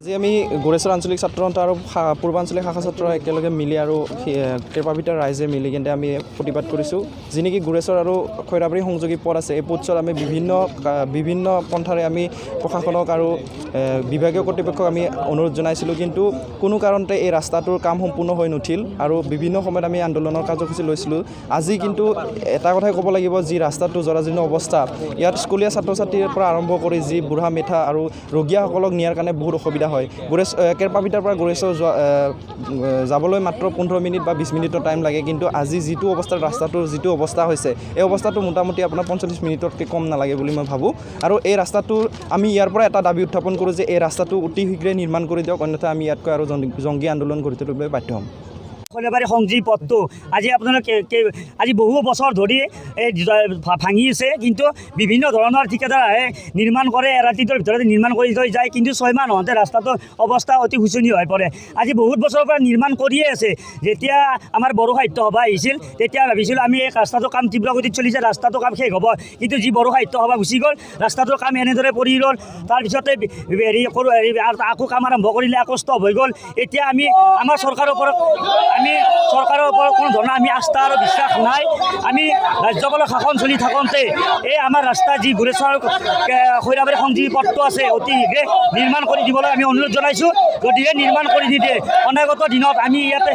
আজি আমি গোৰেশ্বৰ আঞ্চলিক ছাত্ৰ সন্থা আৰু পূৰ্বাঞ্চলিক শাখা ছাত্ৰ একেলগে মিলি আৰু কেৰপাবিটাৰ ৰাইজে মিলি কিন্তু আমি প্ৰতিবাদ কৰিছোঁ যি নেকি গোৰেশ্বৰ আৰু খৈৰাবাৰী সংযোগী পথ আছে এই পথছোৱাত আমি বিভিন্ন পন্থাৰে আমি প্ৰশাসনক আৰু বিভাগীয় কৰ্তৃপক্ষক আমি অনুৰোধ জনাইছিলোঁ কিন্তু কোনো কাৰণতে এই ৰাস্তাটোৰ কাম সম্পূৰ্ণ হৈ নুঠিল আৰু বিভিন্ন সময়ত আমি আন্দোলনৰ কাৰ্যসূচী লৈছিলোঁ আজি কিন্তু এটা কথাই ক'ব লাগিব যি ৰাস্তাটো জৰাজীৰ্ণ অৱস্থা ইয়াত স্কুলীয়া ছাত্ৰ ছাত্ৰীৰ পৰা আৰম্ভ কৰি যি বুঢ়া মেথা আৰু ৰোগীয়াসকলক নিয়াৰ কাৰণে বহুত অসুবিধা হয় কেৰপাবিটাৰ পৰা গোৰেশ্বৰ যাবলৈ মাত্ৰ 15 মিনিট বা 20 মিনিটৰ টাইম লাগে কিন্তু আজি যিটো অৱস্থাত ৰাস্তাটোৰ যিটো অৱস্থা হৈছে এই অৱস্থাটো মোটামুটি আপোনাৰ 45 মিনিটতকৈ কম নালাগে বুলি মই ভাবোঁ আৰু এই ৰাস্তাটো আমি ইয়াৰ পৰা এটা দাবী উত্থাপন কৰোঁ যে এই ৰাস্তাটো অতি শীঘ্ৰে নিৰ্মাণ কৰি দিয়ক অন্যথা আমি ইয়াতকৈ আৰু জংগী আন্দোলন কৰি তুলিবলৈ বাধ্য হ'ম খৈৰাবাৰী সংযোগী পথটো আজি আপোনালোকে আজি বহু বছৰ ধৰি ভাঙি আছে কিন্তু বিভিন্ন ধৰণৰ ঠিকাদাৰ আহে নিৰ্মাণ কৰে এৰাতিটোৰ ভিতৰতে নিৰ্মাণ কৰি থৈ যায় কিন্তু 6 মাহ নহওঁতে ৰাস্তাটোৰ অৱস্থা অতি শোচনীয় হৈ পৰে আজি বহুত বছৰৰ পৰা নিৰ্মাণ কৰিয়ে আছে যেতিয়া আমাৰ বড়ো সাহিত্য সভা আহিছিল তেতিয়া ভাবিছিলোঁ আমি এই ৰাস্তাটোৰ কাম তীব্ৰ গতিত চলিছে ৰাস্তাটোৰ কাম শেষ হ'ব কিন্তু যি বড়ো সাহিত্য সভা গুচি গ'ল ৰাস্তাটোৰ কাম এনেদৰে পৰি গ'ল তাৰপিছতে আকৌ কাম আৰম্ভ কৰিলে আকৌ ষ্টপ হৈ গ'ল এতিয়া আমি আমাৰ চৰকাৰৰ ওপৰত কোনো ধৰণৰ আমি আস্থা আৰু বিশ্বাস নাই আমি ৰাজ্যপালৰ শাসন চলি থাকোঁতে এই আমাৰ ৰাস্তা যি গোৰেশ্বৰ খৈৰাবাৰী সংযোগী পথটো আছে অতি শীঘ্ৰে নিৰ্মাণ কৰি দিবলৈ আমি অনুৰোধ জনাইছোঁ যদিহে নিৰ্মাণ কৰি নিদিয়ে অনাগত দিনত আমি ইয়াতে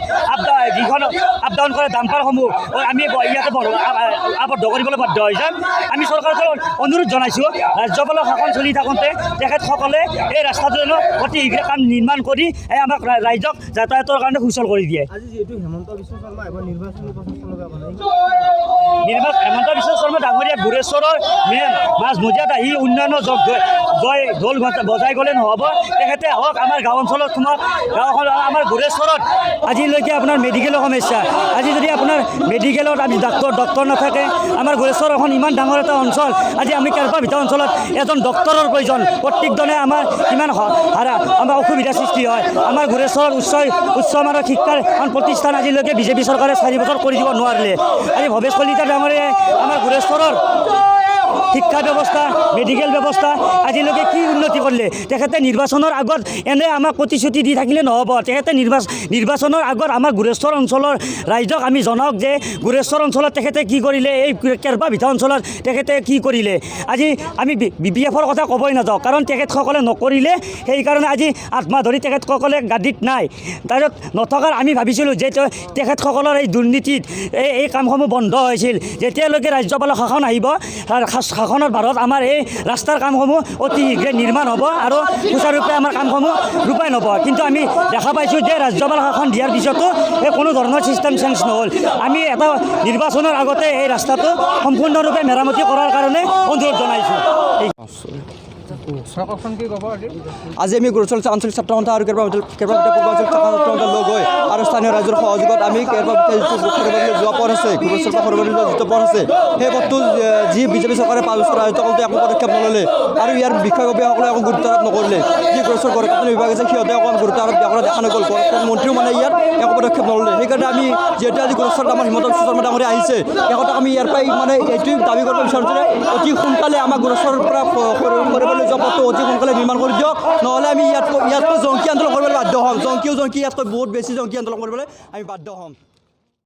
যিখন আপ ডাউন কৰে ডাম্পাৰসমূহ আমি ইয়াতে আবদ্ধ কৰিবলৈ বাধ্য হৈ যাম আমি চৰকাৰক অনুৰোধ জনাইছোঁ ৰাজ্যপালৰ শাসন চলি থাকোঁতে তেখেতসকলে এই ৰাস্তাটো অতি শীঘ্ৰে কাম নিৰ্মাণ কৰি আমাক ৰাইজক যাতায়াতৰ কাৰণে সুচল কৰি দিয়ে হেমন্ত বিশ্ব শৰ্মা ডাঙৰীয়া গোৰেশ্বৰৰ মাজমজিয়াত আহি উন্নয়নৰ জয় ঢোল বজাই গ'লে নহ'ব তেখেতে হওক আমাৰ গাঁও অঞ্চলত তোমাৰ গাঁওখন আমাৰ গোৰেশ্বৰত আজিলৈকে আপোনাৰ মেডিকেলৰ সমস্যা আজি যদি আপোনাৰ মেডিকেলত আমি ডক্তৰ নাথাকে আমাৰ গোৰেশ্বৰ এখন ইমান ডাঙৰ এটা অঞ্চল আজি আমি কেৰপাবিটা অঞ্চলত এজন ডক্তৰৰ প্ৰয়োজন প্ৰত্যেকজনে আমাৰ কিমান আমাৰ অসুবিধাৰ সৃষ্টি হয় আমাৰ গোৰেশ্বৰত উচ্চ মানৰ শিক্ষাৰ এখন প্ৰতিষ্ঠান আজিলৈকে বিজেপি চৰকাৰে 4 বছৰ কৰি দিব নোৱাৰিলে আজি ভৱেশ কলিতা ডাঙৰীয়াই আমাৰ গোৰেশ্বৰৰ শিক্ষা ব্যৱস্থা মেডিকেল ব্যৱস্থা আজিলৈকে কি উন্নতি কৰিলে তেখেতে নিৰ্বাচনৰ আগত এনে আমাক প্ৰতিশ্ৰুতি দি থাকিলে নহ'ব তেখেতে নিৰ্বাচনৰ আগত আমাৰ গোৰেশ্বৰ অঞ্চলৰ ৰাইজক আমি জনাওক যে গোৰেশ্বৰ অঞ্চলত তেখেতে কি কৰিলে এই কেৰপাবিটা অঞ্চলত তেখেতে কি কৰিলে আজি আমি BPFৰ কথা ক'বই নাযাওঁ কাৰণ তেখেতসকলে নকৰিলে সেইকাৰণে আজি 8 মাহ ধৰি তেখেতসকলে গাদীত নাই তাৰপিছত নথকাৰ আমি ভাবিছিলোঁ যে তেখেতসকলৰ এই দুৰ্নীতিত এই কামসমূহ বন্ধ হৈছিল যেতিয়ালৈকে ৰাজ্যপালৰ শাসন আহিব শাসনৰ ভাৰত আমাৰ এই ৰাস্তাৰ কামসমূহ অতি শীঘ্ৰে নিৰ্মাণ হ'ব আৰু সুচাৰুৰূপে আমাৰ কামসমূহ ৰূপায়ণ হ'ব কিন্তু আমি দেখা পাইছোঁ যে ৰাজ্যপাল শাসন দিয়াৰ পিছতো এই কোনো ধৰণৰ ছিষ্টেম চেঞ্জ নহ'ল আমি এটা নিৰ্বাচনৰ আগতে এই ৰাস্তাটো সম্পূৰ্ণৰূপে মেৰামতি কৰাৰ কাৰণে অনুৰোধ জনাইছোঁ আজি আমি গোৰেশ্বৰ আঞ্চলিক ছাত্ৰ সন্থা আৰু কেৰপাবিটা পূৰ্বাঞ্চলিক ছাত্ৰ সন্থা লগ হৈ আৰু স্থানীয় ৰাইজৰ সহযোগত আমি কেৰপাবিটা যিটো যোৱা পথ আছে গোৰেশ্বৰ পৰা খৈৰাবাৰী যিটো পথ আছে সেই পথটো যি বিজেপি চৰকাৰে 5 বছৰ ৰাজত্ব কৰোঁতে একো পদক্ষেপ নল'লে আৰু ইয়াৰ বিষয়ববীয়াসকলে একো গুৰুত্ব আৰোপ নকৰিলে যি গোৰেশ্বৰ গড়কাপ্তানি বিভাগ আছে সিহঁতে অকণ গুৰুত্ব আৰোপ দেখা নগ'ল মন্ত্ৰীও মানে ইয়াত একো পদক্ষেপ নল'লে সেইকাৰণে আমি যিহেতু আজি গোৰেশ্বৰত আমাৰ হিমন্ত বিশ্ব শৰ্মা ডাঙৰীয়া আহিছে সিহঁতক আমি ইয়াৰ পৰাই মানে এইটোৱে দাবী কৰিব বিচাৰোঁ যে অতি সোনকালে আমাৰ গোৰেশ্বৰৰ পৰা খৈৰাবাৰীলৈ যোৱা পথটো অতি সোনকালে নিৰ্মাণ কৰি দিয়ক নহ'লে আমি ইয়াতকৈ জংকী আন্দোলন কৰিবলৈ বাধ্য হ'ম জংকী ইয়াতকৈ বহুত বেছি জংকী আন্দোলন কৰিবলৈ আমি বাধ্য হ'ম